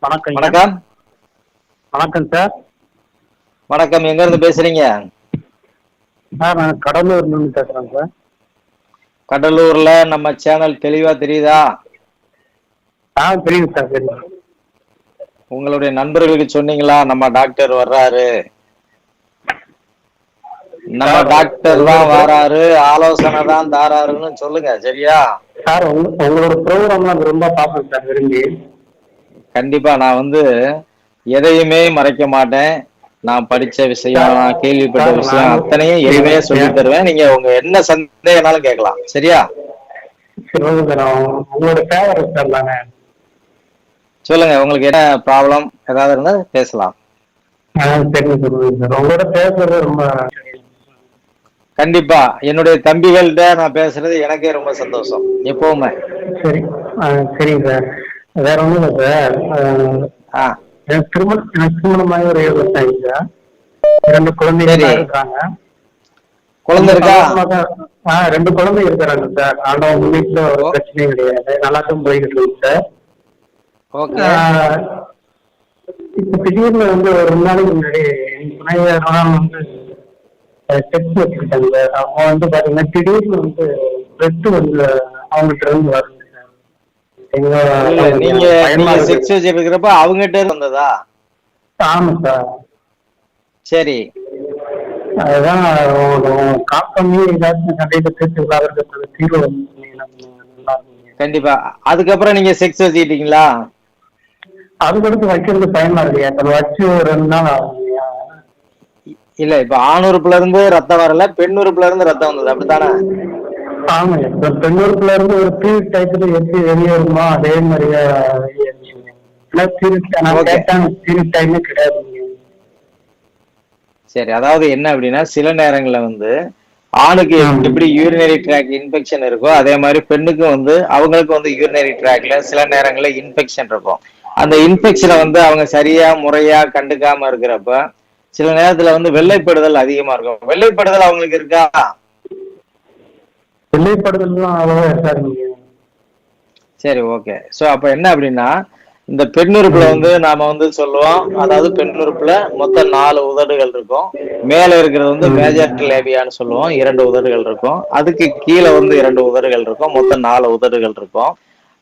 வணக்கங்க. வணக்கம். வணக்கம் சார். வணக்கம். எங்க இருந்து பேசுறீங்க? சார் நான் கடலூர்லேருந்து பேசுகிறேன் சார். கடலூர்ல நம்ம சேனல் தெளிவா தெரியுதா? தெரியுது சார், தெரியுது. உங்களுடைய நண்பர்களுக்கு சொன்னீங்களா நம்ம டாக்டர் வர்றாரு, நம்ம சார் டாக்டர் உங்களோட தான் வராரு, ஆலோசனை தான் தாராருன்னு சொல்லுங்க. சரியா? சார் உங்களோட ப்ரோக்ராம்லாம் ரொம்ப பார்ப்பேன் சார், விரும்பி. கண்டிப்பா நான் எதையுமே மறைக்க மாட்டேன். நான் படிச்ச விஷயம், சார் நான் கேள்விப்பட்ட சார் விஷயம் நாங்கள் அத்தனையும் எளிமையா சொல்லி தருவேன். நீங்க உங்க என்ன சந்தேகம்னாலும் கேட்கலாம். சரியா? சரி, ஓகே சார். உங்களோட ஃபேவரட் சார் நாங்கள். சொல்லுங்க, உங்களுக்கு என்ன ப்ராப்ளம் ஏதாவது இருந்தா பேசலாம். சரிங்க சார், ஓகே சார். உங்களோட பேசுறது ரொம்ப கண்டிப்பா என்னுடைய தம்பிகள்கிட்ட நான் பேசுறது எனக்கே ரொம்ப சந்தோஷம் எப்பவுமே. சரி. சரிங்க சார். வேற ஒன்றும் இல்லை சார். ஆ எனக்கு திருமணமாகி ஒரு 7 வருஷம் ஆயிடுச்சு சார். 2 சரி. குழந்தைகள்லாம் இருக்காங்க. குழந்தை ரொம்ப இருக்கா? சந்தோஷமாக. 2 குழந்தை இருக்கிறாங்க சார். ஆண்டவன் முன்னிட்டுல ஒரு ஓ, பிரச்சனையும் கிடையாது. நல்லாத்தான் போய்கிட்டு இருக்கு சார். ஓகே. ஆஹ் இப்ப திடீர்னு ஒரு 2 நாளைக்கு முன்னாடி என் துணைவியார் செக்ஸ் வச்சுக்கிட்டாங்க சார். அவங்க பாத்தீங்கன்னா திடீர்னு பிளட் அவங்ககிட்ட இருந்து வருது சார். எங்க இல்ல, நீங்க எனக்கு பயமா நீங்க இருக்கு. செக்ஸ் வச்சிருக்கிறப்ப அவங்ககிட்ட இருந்து வந்ததா? ஆமா சார். சரி. அதுதான் கால் பண்ணி ஏதாச்சும் சண்டையில பேசி விளையாடுறதுக்கு தீர்வு சொன்னீங்கன்னா நல்லா இருக்குங்க. கண்டிப்பா. அதுக்கப்புறம் நீங்க செக்ஸ் வச்சுக்கிட்டீங்களா? அதுக்கடுத்து வைக்கிறது பயமா இல்லையா? அதை வச்சு ஒரு 2 நாள் ஆகுங்க. இல்ல, இப்ப ஆண் உறுப்புல இருந்து ரத்தம் வரல, பெண் உறுப்புல இருந்து ரத்தம் வந்தது, அப்படித்தானே? ஆமாங்க. இப்ப பெண்ணூருக்குள்ள இருந்து ஒரு பீரியட் டயத்துல எப்படி வெளியேறுமோ அதே மாதிரியே வெளியேறுச்சுங்க. ஆனா பீரியட் நான் ஓகே. கேட்டேன், பீரியட் டைமே கிடையாதுங்க. சரி, அதாவது என்ன அப்படின்னா சில நேரங்கள்ல ஆணுக்கு ஆமாங்க. எப்படி யூரினரி ட்ராக் இன்ஃபெக்ஷன் இருக்கோ அதே மாதிரி பெண்ணுக்கும் அவங்களுக்கு யூரினரி ட்ராக்ல சில நேரங்கள்ல இன்ஃபெக்ஷன் இருக்கும். அந்த இன்ஃபெக்ஷனை அவங்க சரியா முறையா கண்டுக்காம இருக்கிறப்ப சில நேரத்துல வெள்ளைப்படுதல் அதிகமா இருக்கும். வெள்ளைப்படுதல் அவங்களுக்கு இருக்கா? வெள்ளைப்படுதல்லாம் அவ்வளவா இருக்காதுங்க. சரி, ஓகே. சோ அப்ப என்ன அப்படின்னா இந்த பெண்ணுறுப்புல ம். நாம சொல்லுவோம், அதாவது பெண்ணுறுப்புல மொத்தம் 4 உதடுகள் இருக்கும். மேல இருக்கிறது ம். மேஜர் லேபியான்னு சொல்லுவோம், 2 உதடுகள் இருக்கும். அதுக்கு கீழே 2 உதடுகள் இருக்கும். மொத்தம் 4 உதடுகள் இருக்கும்.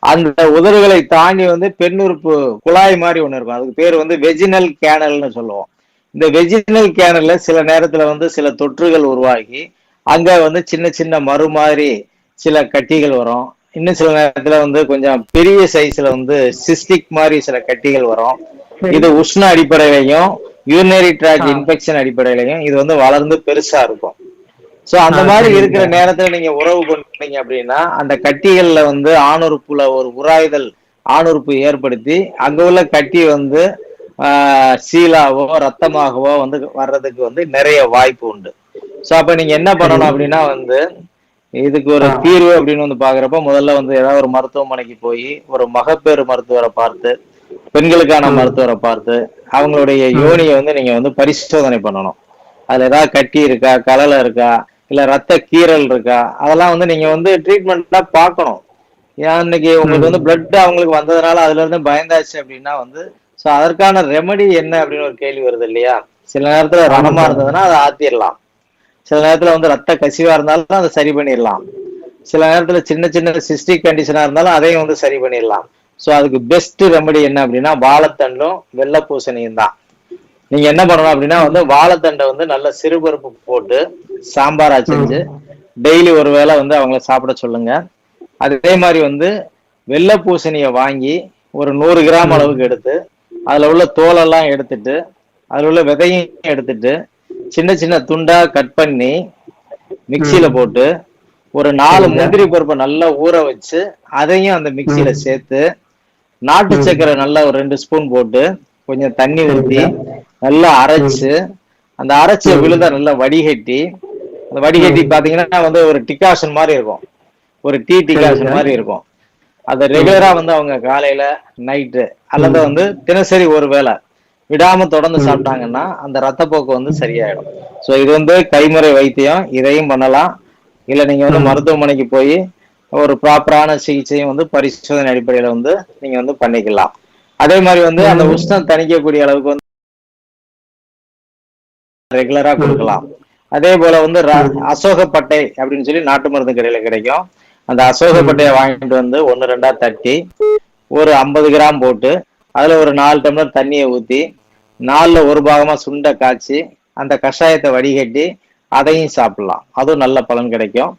அந்த உதடுகளை தாண்டி பெண்ணுறுப்பு குழாய் மாதிரி ஒண்ணு இருக்கும். அதுக்கு பேர் வெஜினல் கேனல்னு சொல்லுவோம். இந்த வெஜினல் கேனல்ல சில நேரத்துல சில தொற்றுகள் உருவாகி அங்க சின்ன சின்ன மறு மாதிரி சில கட்டிகள் வரும். இன்னும் சில நேரத்துல கொஞ்சம் பெரிய சைஸ்ல சிஸ்டிக் மாதிரி சில கட்டிகள் வரும். சரி. இது உஷ்ண அடிப்படையிலையும் யூரினரி ட்ராக் இன்ஃபெக்ஷன் அடிப்படையிலையும் இது வளர்ந்து பெருசா இருக்கும். சோ அந்த மாதிரி இருக்கிற சரிங்க. நேரத்துல நீங்க உறவு கொண்டீங்க அப்படின்னா அந்த கட்டிகள்ல ஆணுறுப்புல ஒரு உராய்தல் ஆணுறுப்பு ஏற்படுத்தி அங்க உள்ள கட்டி சீலாவோ ரத்தமாகவோ வர்றதுக்கு நிறைய வாய்ப்பு உண்டு. சோ அப்ப நீங்க என்ன பண்ணணும் சரிங்க. அப்படின்னா இதுக்கு ஒரு தீர்வு அப்படின்னு பாக்குறப்ப முதல்ல ஏதாவது ஒரு மருத்துவமனைக்கு போய் ஒரு மகப்பேறு மருத்துவரை பார்த்து, பெண்களுக்கான ம். மருத்துவரை பார்த்து அவங்களுடைய ம். யோனியை நீங்க பரிசோதனை பண்ணணும். அதுல ஏதாவது கட்டி இருக்கா, கலலை இருக்கா, இல்ல ரத்த கீறல் இருக்கா, அதெல்லாம் நீங்க ட்ரீட்மெண்ட்டா பார்க்கணும். ஏன் இன்னைக்கு உங்களுக்கு ம். பிளட் அவங்களுக்கு வந்ததுனால அதுல இருந்து பயந்தாச்சு அப்படின்னா சோ அதற்கான ரெமடி என்ன அப்படின்னு ஒரு கேள்வி வருது இல்லையா? சில நேரத்துல ஆமா ரணமா சார். இருந்ததுன்னா அதை ஆத்திரலாம். சில நேரத்துல ரத்த கசிவா இருந்தாலும் அதை சரி பண்ணிடலாம். சில நேரத்துல சின்ன சின்ன சிஸ்டிக் கண்டிஷனா இருந்தாலும் அதையும் சரி பண்ணிடலாம். சோ அதுக்கு பெஸ்ட் ரெமடி என்ன அப்படின்னா வாழைத்தண்டும் வெள்ளை பூசணியும் தான். நீங்க என்ன பண்ணணும் அப்படின்னா வாழைத்தண்டை நல்ல சிறுபருப்பு போட்டு சாம்பாரா ம். செஞ்சு டெய்லி ஒரு வேளை அவங்கள சாப்பிட சொல்லுங்க. அதே மாதிரி வெள்ளை பூசணியை வாங்கி ஒரு 100 கிராம் ம். அளவுக்கு எடுத்து அதுல உள்ள தோலெல்லாம் எடுத்துட்டு அதுல உள்ள விதையும் எடுத்துட்டு சின்ன சின்ன துண்டா கட் பண்ணி மிக்சியில ம். போட்டு ஒரு 4 சரிங்க. முந்திரி பருப்பை நல்லா ஊற வச்சு அதையும் அந்த மிக்சியில ம். சேர்த்து நாட்டு ம். சர்க்கரை நல்லா ஒரு 2 ஸ்பூன் போட்டு கொஞ்சம் தண்ணி ஊற்றி சரிங்க. நல்லா ம். அரைச்சு அந்த அரைச்ச ம். விழுத நல்லா வடிகட்டி அந்த வடிகட்டி ம். பாத்தீங்கன்னா ஒரு டிகாஷன் மாதிரி இருக்கும். ஒரு டீ சரிங்க. டிகாஷன் மாதிரி இருக்கும். அதை ம். ரெகுலரா அவங்க காலையில நைட்டு அல்லது ம். தினசரி ஒரு வேளை விடாம தொடர்ந்து ம். சாப்பிட்டாங்கன்னா அந்த ரத்தப்போக்கு சரியாயிடும். ஸோ இது கைமுறை வைத்தியம். இதையும் பண்ணலாம். இல்ல நீங்க ம். மருத்துவமனைக்கு போய் ஒரு ப்ராப்பரான சிகிச்சையும் பரிசோதனை அடிப்படையில நீங்க பண்ணிக்கலாம். அதே மாதிரி வந்து அந்த உஷ்ணம் தணிக்கக்கூடிய அளவுக்கு வந்து ரெகுலரா கொடுக்கலாம். அதே போல வந்து அசோகப்பட்டை அப்படின்னு சொல்லி நாட்டு மருந்து கடையில கிடைக்கும். அந்த அசோகப்பட்டையை வாங்கிட்டு வந்து 1-2 தட்டி ஒரு 50 கிராம் போட்டு அதுல ஒரு 4 டம்ளர் தண்ணியை ஊத்தி 4ல் 1 பாகமா சுண்ட காய்ச்சி அந்த கஷாயத்தை வடிகட்டி அதையும் சாப்பிடலாம். அதுவும் நல்ல பலன் கிடைக்கும்.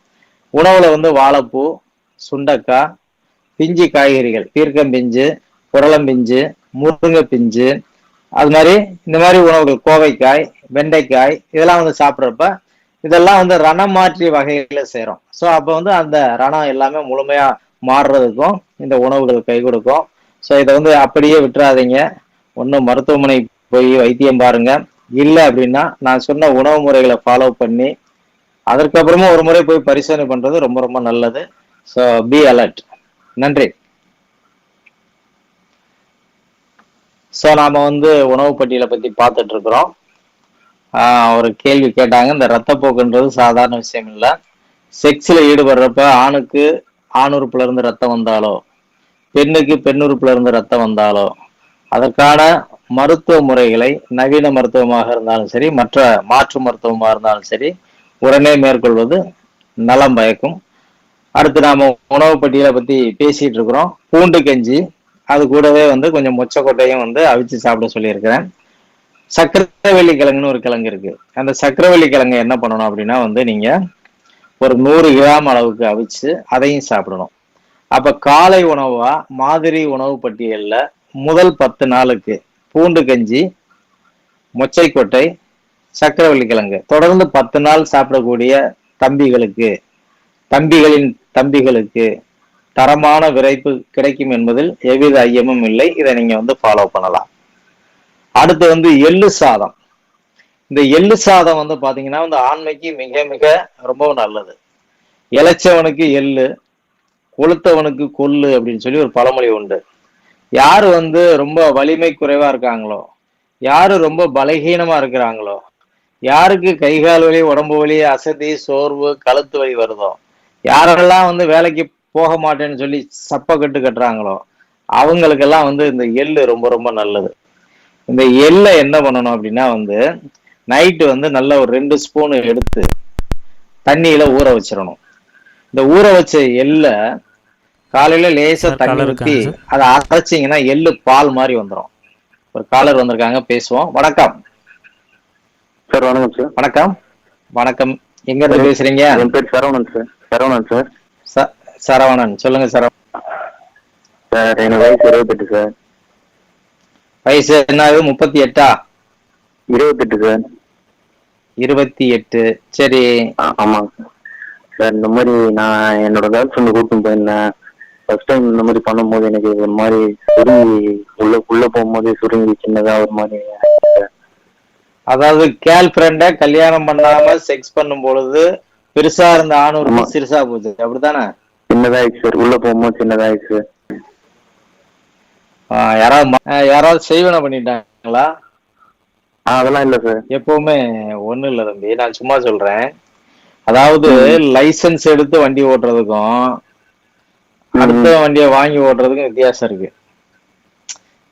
உணவுல வந்து வாழைப்பூ, சுண்டக்காய், பிஞ்சு காய்கறிகள், பீர்க்கம் பிஞ்சு, புடலம் பிஞ்சு, முருங்கை பிஞ்சு, அது மாதிரி இந்த மாதிரி உணவுகள், கோவைக்காய், வெண்டைக்காய், இதெல்லாம் வந்து சாப்பிட்றப்ப இதெல்லாம் வந்து ரணம் மாற்றி வகையில சேரும். ஸோ அப்போ வந்து அந்த ரணம் எல்லாமே முழுமையா மாறுறதுக்கும் இந்த உணவுகள் கை கொடுக்கும். ஸோ இதை வந்து அப்படியே விட்டுறாதீங்க. ஒன்று மருத்துவமனை போய் வைத்தியம் பாருங்க, இல்லை அப்படின்னா நான் சொன்ன உணவு முறைகளை ஃபாலோ பண்ணி அதற்கப்புறமா ஒரு முறை போய் பரிசோதனை பண்றது ரொம்ப ரொம்ப நல்லது. So be alert. நன்றி. ஸோ நாம வந்து உணவு பட்டியலை பத்தி பார்த்துட்டு இருக்கிறோம். ஒரு கேள்வி கேட்டாங்க, இந்த ரத்தப்போக்குன்றது சாதாரண விஷயம் இல்லை. செக்ஸ்ல ஈடுபடுறப்ப ஆணுக்கு ஆணுறுப்புல இருந்து ரத்தம் வந்தாலோ பெண்ணுக்கு பெண்ணுறுப்புல இருந்து ரத்தம் வந்தாலோ அதற்கான மருத்துவ முறைகளை நவீன மருத்துவமாக இருந்தாலும் சரி, மற்ற மாற்று மருத்துவமாக இருந்தாலும் சரி, உடனே மேற்கொள்வது நலம் பயக்கும். அடுத்து நாம உணவு பட்டியலை பத்தி பேசிட்டு இருக்கிறோம். பூண்டு கஞ்சி, அது கூடவே வந்து கொஞ்சம் மொச்சக்கொட்டையும் வந்து அவிச்சு சாப்பிட சொல்லியிருக்கிறேன். சக்கரவள்ளி கிழங்குன்னு ஒரு கிழங்கு இருக்கு. அந்த சக்கரவள்ளி கிழங்கு என்ன பண்ணணும் அப்படின்னா வந்து நீங்க ஒரு 100 கிராம் அளவுக்கு அவிச்சு அதையும் சாப்பிடணும். அப்ப காலை உணவா மாதிரி உணவு பட்டியல்ல முதல் 10 நாளுக்கு பூண்டு கஞ்சி, மொச்சைக்கொட்டை, சக்கரவள்ளி கிழங்கு தொடர்ந்து 10 நாள் சாப்பிடக்கூடிய தம்பிகளின் தம்பிகளுக்கு தரமான விரைப்பு கிடைக்கும் என்பதில் எவ்வித ஐயமும் இல்லை. இதை நீங்க வந்து ஃபாலோ பண்ணலாம். அடுத்து வந்து எள்ளு சாதம். இந்த எள்ளு சாதம் வந்து பாத்தீங்கன்னா வந்து ஆண்மைக்கு மிக மிக ரொம்ப நல்லது. இளைச்சவனுக்கு எள்ளு, கொளுத்தவனுக்கு கொள்ளு அப்படின்னு சொல்லி ஒரு பழமொழி உண்டு. யாரு வந்து ரொம்ப வலிமை குறைவா இருக்காங்களோ, யாரு ரொம்ப பலகீனமா இருக்கிறாங்களோ, யாருக்கு கைகால் வலி, உடம்பு வலி, அசதி, சோர்வு, கழுத்து வலி வருதோ, யாரெல்லாம் வந்து வேலைக்கு போக மாட்டேன்னு சொல்லி சப்ப கட்டுறாங்களோ அவங்களுக்கெல்லாம் வந்து இந்த எள்ளு ரொம்ப ரொம்ப நல்லது. இந்த எள்ளை என்ன பண்ணணும் அப்படின்னா வந்து நைட்டு வந்து நல்ல ஒரு 2 ஸ்பூன் எடுத்து தண்ணியில ஊற வச்சிடணும். இந்த ஊற வச்ச எள்ளை காலையில லேசா தண்ணி ஊற்றி அதை அரைச்சிங்கன்னா எள்ளு பால் மாதிரி வந்துடும். ஒரு காலர் வந்திருக்காங்க, பேசுவோம். வணக்கம் சார். வணக்கம் சார். வணக்கம். வணக்கம். எங்க இருந்து பேசுறீங்க? என் பேர் சரவணன் சார். சரவணன் சார். சரவணன், சொல்லுங்க சரவணன். சார் எனக்கு வயசு 28 சார். வயசு என்ன ஆகுது? 38ஆ? 28 சார். 28. சரி. ஆமாங்க சார். இந்த மாதிரி நான் என்னோட கேர்ள் ஃப்ரெண்டு கூப்பிட்டு போயிருந்தேன். ஃபர்ஸ்ட் டைம் இந்த மாதிரி பண்ணும்போது எனக்கு ஒரு மாதிரி சுருங்கி உள்ள போகும்போது சுருங்கி சின்னதா ஒரு மாதிரி. அதாவது கேர்ள் ஃப்ரெண்ட கல்யாணம் பண்ணாம செக்ஸ் பண்ணும் பொழுது பெருசா இருந்த ஆணூறு சிறுசா போச்சு, அப்படித்தானே? சின்னதாயிடுச்சு சார். உள்ள போகும்போது சின்னதாயிடுச்சு. யாராவது செய்வன பண்ணிட்டாங்களா? அதெல்லாம் இல்ல சார். எப்பவுமே ஒண்ணும் இல்ல தம்பி, நான் சும்மா சொல்றேன். அதாவது லைசன்ஸ் எடுத்து வண்டி ஓட்டுறதுக்கும் அடுத்த வண்டியை வாங்கி ஓட்டுறதுக்கும் வித்தியாசம் இருக்கு.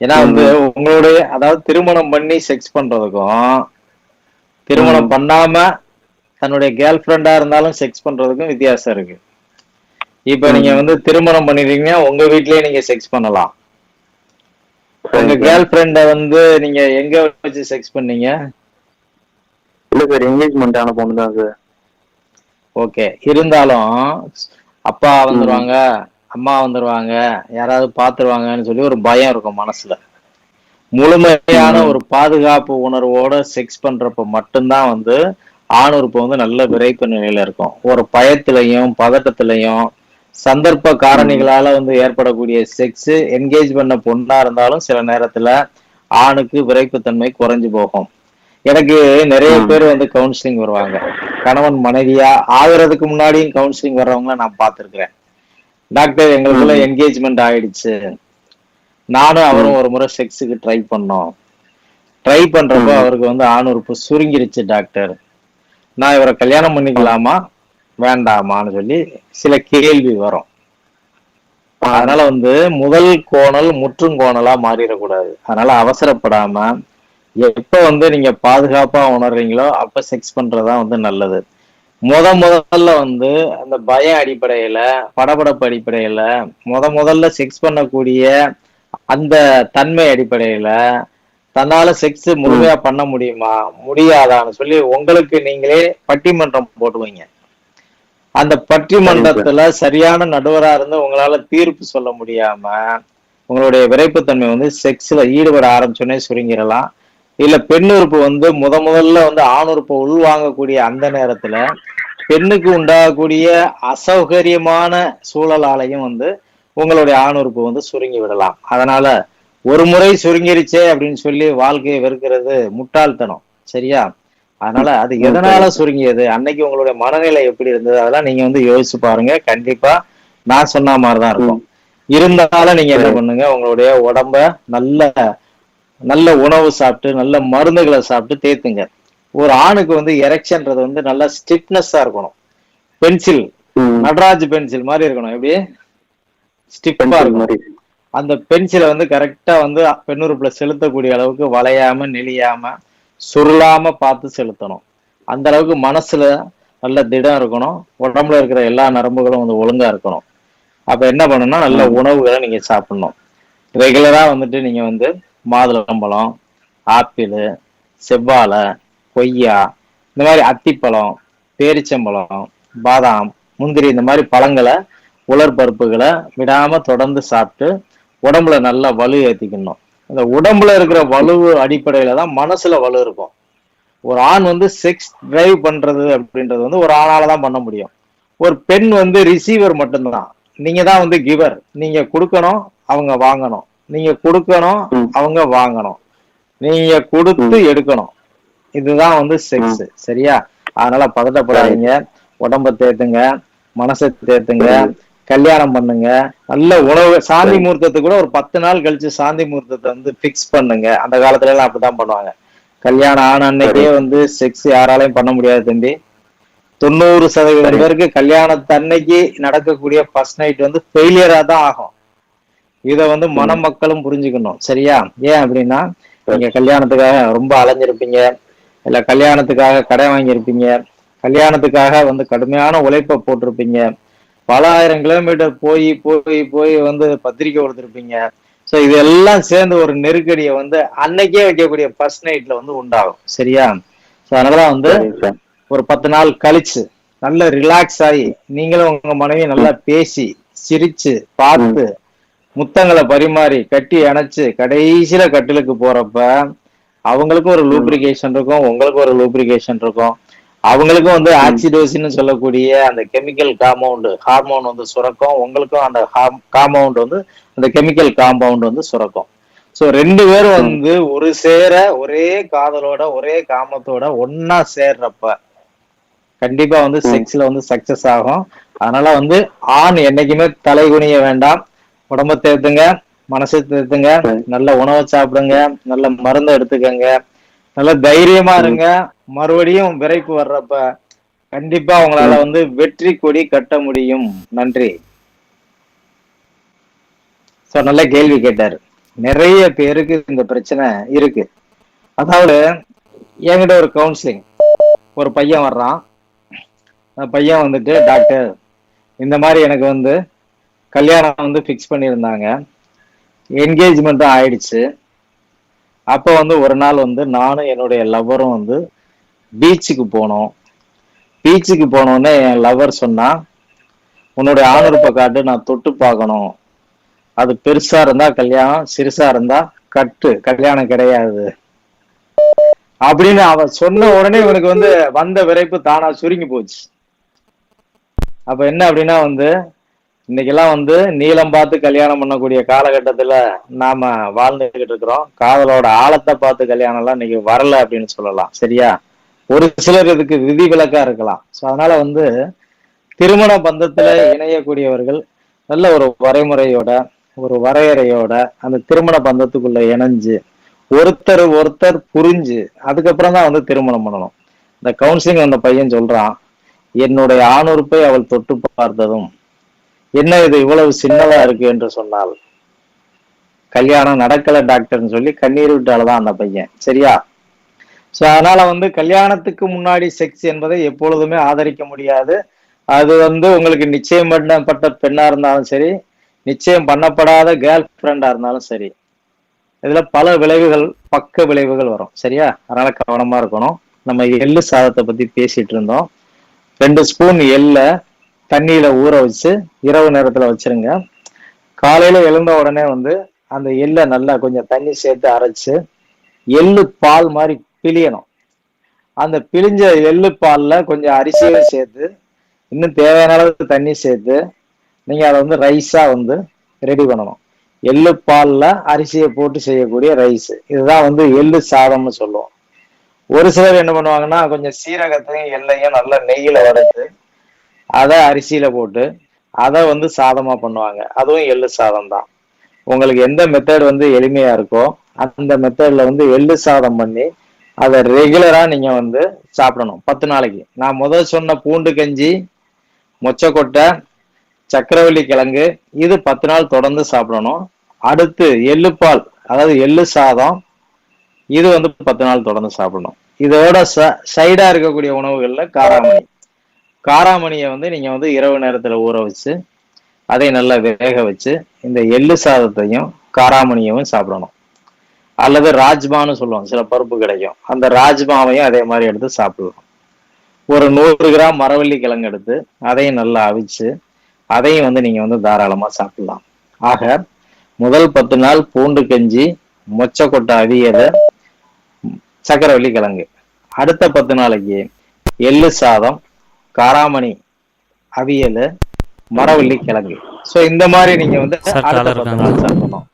ஏன்னா வந்து உங்களுடைய அதாவது திருமணம் பண்ணி செக்ஸ் பண்றதுக்கும் திருமணம் பண்ணாம தன்னுடைய கேர்ள் ஃப்ரெண்டா இருந்தாலும் செக்ஸ் பண்றதுக்கும் வித்தியாசம் இருக்கு. இப்ப நீங்க வந்து திருமணம் பண்ணிருக்கீங்க, உங்க வீட்லயே நீங்க செக்ஸ் பண்ணலாம். உங்க கேர்ள் ஃப்ரெண்ட வந்து நீங்க எங்க வச்சு செக்ஸ் பண்ணீங்க? இல்ல சார், என்கேஜ்மெண்ட் ஆன பொண்ணு தான் சார். ஓகே. இருந்தாலும் அப்பா வந்துருவாங்க, அம்மா வந்துருவாங்க, யாராவது பாத்துருவாங்கன்னு சொல்லி ஒரு பயம் இருக்கும் மனசுல. முழுமையான ஒரு பாதுகாப்பு உணர்வோட செக்ஸ் பண்றப்ப மட்டும்தான் வந்து ஆணுறுப்பு வந்து நல்ல விரைப்பு நிலையில இருக்கும். ஒரு பயத்திலையும் பதட்டத்திலையும் சந்தர்ப்ப காரணிகளால வந்து ஏற்படக்கூடிய செக்ஸ் என்கேஜ் பண்ண பொண்ணா இருந்தாலும் சில நேரத்துல ஆணுக்கு விரைப்புத்தன்மை குறைஞ்சு போகும். எனக்கு நிறைய பேர் வந்து கவுன்சிலிங் வருவாங்க. கணவன் மனைவியா ஆகுறதுக்கு முன்னாடியும் கவுன்சிலிங் வர்றவங்கள நான் பார்த்திருக்கிறேன். டாக்டர் எங்களுக்குள்ள என்கேஜ்மெண்ட் ஆயிடுச்சு, நானும் அவரும் ஒரு முறை செக்ஸுக்கு ட்ரை பண்ணோம், ட்ரை பண்றப்போ அவருக்கு வந்து ஆணுறுப்பு சுருங்கிருச்சு டாக்டர், நான் இவரை கல்யாணம் பண்ணிக்கலாமா வேண்டாமான்னு சொல்லி சில கேள்வி வரும். அதனால வந்து முதல் கோணல் முற்றும் கோணலா மாறிடக்கூடாது. அதனால அவசரப்படாம எப்ப வந்து நீங்க பாதுகாப்பா உணர்றீங்களோ அப்ப செக்ஸ் பண்றதுதான் வந்து நல்லது. முதல்ல வந்து அந்த பய அடிப்படையில, படபடப்பு அடிப்படையில, முதல்ல செக்ஸ் பண்ணக்கூடிய அந்த தன்மை அடிப்படையில தன்னால செக்ஸ் முழுமையா பண்ண முடியுமா முடியாதான்னு சொல்லி உங்களுக்கு நீங்களே பட்டிமன்றம் போடுவீங்க. அந்த பட்டிமன்றத்துல சரியான நடுவரா இருந்து உங்களால தீர்ப்பு சொல்ல முடியாம உங்களுடைய விரைப்புத்தன்மை வந்து செக்ஸ்ல ஈடுபட ஆரம்பிச்சோன்னே சுருங்கிடலாம். இல்ல பெண் உறுப்பு வந்து முதல்ல வந்து ஆண் உறுப்பை உள்வாங்கக்கூடிய அந்த நேரத்துல பெண்ணுக்கு உண்டாகக்கூடிய அசௌகரியமான சூழலாலையும் வந்து உங்களுடைய ஆண் உறுப்பு வந்து சுருங்கி விடலாம். அதனால ஒரு முறை சுருங்கிருச்சே அப்படின்னு சொல்லி வாழ்க்கையை வெறுக்கிறது முட்டாள்தனம். சரியா? அதனால அது எதனால சுருங்கியது, அன்னைக்கு உங்களுடைய மனநிலை எப்படி இருந்தது, அதெல்லாம் நீங்க வந்து யோசிச்சு பாருங்க. கண்டிப்பா நான் சொன்ன மாதிரிதான் இருக்கும். இருந்தாலும் நீங்க என்ன பண்ணுங்க, உங்களுடைய உடம்ப நல்ல உணவு சாப்பிட்டு நல்ல மருந்துகளை சாப்பிட்டு தேத்துங்க. ஒரு ஆணுக்கு வந்து எரெக்ஷன்றது வந்து நல்லா ஸ்டிப்னஸா இருக்கணும். பென்சில், நடராஜ் பென்சில் மாதிரி இருக்கணும். எப்படி ஸ்டிப்பா இருக்கணும். அந்த பென்சிலை வந்து கரெக்டா வந்து பெண்ணுறுப்புல செலுத்தக்கூடிய அளவுக்கு வளையாம நெளியாம சுருளாம பார்த்து செலுத்தணும். அந்த அளவுக்கு மனசுல நல்ல திடம் இருக்கணும். உடம்புல இருக்கிற எல்லா நரம்புகளும் வந்து ஒழுங்கா இருக்கணும். அப்ப என்ன பண்ணணும்னா நல்ல உணவுகளை நீங்க சாப்பிடணும். ரெகுலரா வந்துட்டு நீங்க வந்து மாதுளம்பழம், ஆப்பிள், செவ்வாழை, கொய்யா, இந்த மாதிரி அத்திப்பழம், பேரிச்சம்பழம், பாதாம், முந்திரி, இந்த மாதிரி பழங்களை உலர்பருப்புகளை விடாம தொடர்ந்து சாப்பிட்டு உடம்புல நல்லா வலு ஏத்திக்கணும். இந்த உடம்புல இருக்கிற வலு அடிப்படையில தான் மனசுல வலு இருக்கும். ஒரு ஆண் வந்து செக்ஸ் டிரைவ் பண்றது அப்படின்றது வந்து ஒரு ஆணால தான் பண்ண முடியும். ஒரு பெண் வந்து ரிசீவர் மட்டும்தான். நீங்க தான் வந்து கிவர். நீங்க கொடுக்கணும், அவங்க வாங்கணும். நீங்க கொடுக்கணும், அவங்க வாங்கணும். நீங்க கொடுத்து எடுக்கணும். இதுதான் வந்து செக்ஸ். சரியா? அதனால பதட்டப்படாதீங்க. உடம்ப தேத்துங்க, மனசை தேத்துங்க, கல்யாணம் பண்ணுங்க, நல்ல உணவு. சாந்தி முகூர்த்தத்துக்கு கூட ஒரு 10 நாள் கழிச்சு சாந்தி முகூர்த்தத்தை வந்து பிக்ஸ் பண்ணுங்க. அந்த காலத்துல எல்லாம் அப்படிதான் பண்ணுவாங்க. கல்யாணம் ஆன அன்னைக்கே வந்து செக்ஸ் யாராலையும் பண்ண முடியாது தம்பி. 90% பேருக்கு கல்யாணத்தன்னைக்கு நடக்கக்கூடிய ஃபர்ஸ்ட் நைட் வந்து ஃபெயிலியரா தான் ஆகும். இத வந்து மணமக்களும் புரிஞ்சுக்கணும். சரியா? ஏன் அப்படின்னா, நீங்க கல்யாணத்துக்காக ரொம்ப அலைஞ்சிருப்பீங்க, இல்ல கல்யாணத்துக்காக கடை வாங்கியிருப்பீங்க, கல்யாணத்துக்காக வந்து கடுமையான உழைப்பை போட்டிருப்பீங்க, பல 1000 கிலோமீட்டர் போய் போய் போய் வந்து பத்திரிக்கை கொடுத்துருப்பீங்க. ஸோ இதெல்லாம் சேர்ந்து ஒரு நெருக்கடியை வந்து அன்னைக்கே வைக்கக்கூடிய ஃபர்ஸ்ட் நைட்ல வந்து உண்டாகும். சரியா? ஸோ அதனாலதான் வந்து ஒரு 10 நாள் கழிச்சு நல்ல ரிலாக்ஸ் ஆகி நீங்களும் உங்க மனைவி நல்லா பேசி சிரிச்சு பார்த்து முத்தங்களை பரிமாறி கட்டி அணைச்சு கடைசியில கட்டிலுக்கு போறப்ப அவங்களுக்கும் ஒரு லூப்ரிகேஷன் இருக்கும், உங்களுக்கும் ஒரு லூப்ரிகேஷன் இருக்கும். அவங்களுக்கும் வந்து ஆக்சிடோசின்னு சொல்லக்கூடிய அந்த கெமிக்கல் காம்பவுண்ட் ஹார்மோன் வந்து சுரக்கும். உங்களுக்கும் அந்த காம்பவுண்ட் வந்து அந்த கெமிக்கல் காம்பவுண்ட் வந்து சுரக்கும். ஸோ 2 பேரும் வந்து ஒரு சேர ஒரே காதலோட ஒரே காமத்தோட ஒன்னா சேர்றப்ப கண்டிப்பா வந்து செக்ஸ்ல வந்து சக்சஸ் ஆகும். அதனால வந்து ஆண் என்னைக்குமே தலை குனிய வேண்டாம். உடம்ப தேத்துங்க, மனசை தேத்துங்க, நல்ல உணவை சாப்பிடுங்க, நல்ல மருந்தை எடுத்துக்கங்க, நல்ல தைரியமா இருங்க. மறுபடியும் விரைப்பு வர்றப்ப கண்டிப்பா உங்களால வந்து வெற்றி கொடி கட்ட முடியும். நன்றி. சோ நல்ல கேள்வி கேட்டாரு. நிறைய பேருக்கு இந்த பிரச்சனை இருக்கு. அதாவது என்கிட்ட ஒரு கவுன்சிலிங் ஒரு பையன் வர்றான். அந்த பையன் வந்துட்டு, டாக்டர் இந்த மாதிரி எனக்கு வந்து கல்யாணம் வந்து ஃபிக்ஸ் பண்ணியிருந்தாங்க, என்கேஜ்மெண்ட்டும் ஆயிடுச்சு. அப்போ வந்து ஒரு நாள் வந்து நானும் என்னுடைய லவ்வரும் வந்து பீச்சுக்கு போனோம். பீச்சுக்கு போனோடனே என் லவர் சொன்னா, உன்னுடைய ஆணுறுப்பை காட்டு, நான் தொட்டு பார்க்கணும். அது பெருசா இருந்தா கல்யாணம், சிறுசா இருந்தா கட்டு, கல்யாணம் கிடையாது அப்படின்னு அவன் சொன்ன உடனே இவனுக்கு வந்து வந்த விரைப்பு தானா சுருங்கி போச்சு. அப்ப என்ன அப்படின்னா வந்து இன்னைக்கெல்லாம் வந்து நீளம் பார்த்து கல்யாணம் பண்ணக்கூடிய காலகட்டத்துல நாம வாழ்ந்துகிட்டு இருக்கிறோம். காதலோட ஆழத்தை பார்த்து கல்யாணம் எல்லாம் இன்னைக்கு வரல அப்படின்னு சொல்லலாம். சரியா? ஒரு சிலர் இதுக்கு விதிவிலக்கா இருக்கலாம். ஸோ அதனால வந்து திருமண பந்தத்துல இணையக்கூடியவர்கள் நல்ல ஒரு வரைமுறையோட ஒரு வரையறையோட அந்த திருமண பந்தத்துக்குள்ள இணைஞ்சு ஒருத்தர் புரிஞ்சு அதுக்கப்புறம் தான் வந்து திருமணம் பண்ணணும். இந்த கவுன்சிலிங் அந்த பையன் சொல்றான், என்னுடைய ஆணுறுப்பை அவள் தொட்டு பார்த்ததும் என்ன இது இவ்வளவு சின்னதா இருக்கு என்று சொன்னால், கல்யாணம் நடக்கல டாக்டர்னு சொல்லி கண்ணீர் விட்டால்தான் அந்த பையன். சரியா? சோ அதனால வந்து கல்யாணத்துக்கு முன்னாடி செக்ஸ் என்பதை எப்பொழுதுமே ஆதரிக்க முடியாது. அது வந்து உங்களுக்கு நிச்சயம் பண்ணப்பட்ட பெண்ணா இருந்தாலும் சரி, நிச்சயம் பண்ணப்படாத கேர்ள் ஃப்ரெண்டா இருந்தாலும் சரி, இதுல பல விளைவுகள், பக்க விளைவுகள் வரும். சரியா? அதனால கவனமா இருக்கணும். நம்ம எள்ளு சாதத்தை பத்தி பேசிட்டு இருந்தோம். 2 ஸ்பூன் எள்ள தண்ணியில ஊற வச்சு இரவு நேரத்துல வச்சிருங்க. காலையில எழுந்த உடனே வந்து அந்த எள்ளை நல்லா கொஞ்சம் தண்ணி சேர்த்து அரைச்சு எள்ளு பால் மாதிரி பிழியணும். அந்த பிழிஞ்ச எள்ளு பால்ல கொஞ்சம் அரிசியும் சேர்த்து, இன்னும் தேவையான அளவுக்கு தண்ணி சேர்த்து நீங்க அதை வந்து ரைஸா வந்து ரெடி பண்ணணும். எள்ளு பால்ல அரிசியை போட்டு செய்யக்கூடிய ரைஸ், இதுதான் வந்து எள்ளு சாதம்னு சொல்லுவோம். ஒரு சிலர் என்ன பண்ணுவாங்கன்னா, கொஞ்சம் சீரகத்தையும் எள்ளையும் நல்லா நெய்யில வறுத்து அதை அரிசியில போட்டு அதை வந்து சாதமா பண்ணுவாங்க. அதுவும் எள்ளு சாதம் தான். உங்களுக்கு எந்த மெத்தட் வந்து எளிமையா இருக்கோ அந்த மெத்தட்ல வந்து எள்ளு சாதம் பண்ணி அதை ரெகுலரா நீங்க வந்து சாப்பிடணும் 10 நாளைக்கு. நான் முதல் சொன்ன பூண்டு கஞ்சி, மொச்சக்கொட்டை, சக்கரவள்ளி கிழங்கு, இது 10 நாள் தொடர்ந்து சாப்பிடணும். அடுத்து எள்ளுப்பால், அதாவது எள்ளு சாதம், இது வந்து 10 நாள் தொடர்ந்து சாப்பிடணும். இதோட சைடா இருக்கக்கூடிய உணவுகள்ல காராமணியை வந்து நீங்க வந்து இரவு நேரத்துல ஊற வச்சு அதை நல்லா வேக வச்சு இந்த எள்ளு சாதத்தையும் காராமணியவும் சாப்பிடணும். அல்லது ராஜ்மான்னு சொல்லுவோம், சில பருப்பு கிடைக்கும், அந்த ராஜ்மாவையும் அதே மாதிரி எடுத்து சாப்பிடலாம். ஒரு 100 கிராம் மரவள்ளி கிழங்கு எடுத்து அதையும் நல்லா அவிச்சு அதையும் வந்து நீங்க வந்து தாராளமா சாப்பிடலாம். ஆக முதல் 10 நாள் பூண்டு கஞ்சி, மொச்சக்கொட்டை அவியல், சக்கரவள்ளி கிழங்கு. அடுத்த 10 நாளைக்கு எள்ளு சாதம், காராமணி அவியல், மரவள்ளி கிழங்கு. சோ இந்த மாதிரி நீங்க வந்து அடுத்த 10 நாள் சாப்பிடணும்.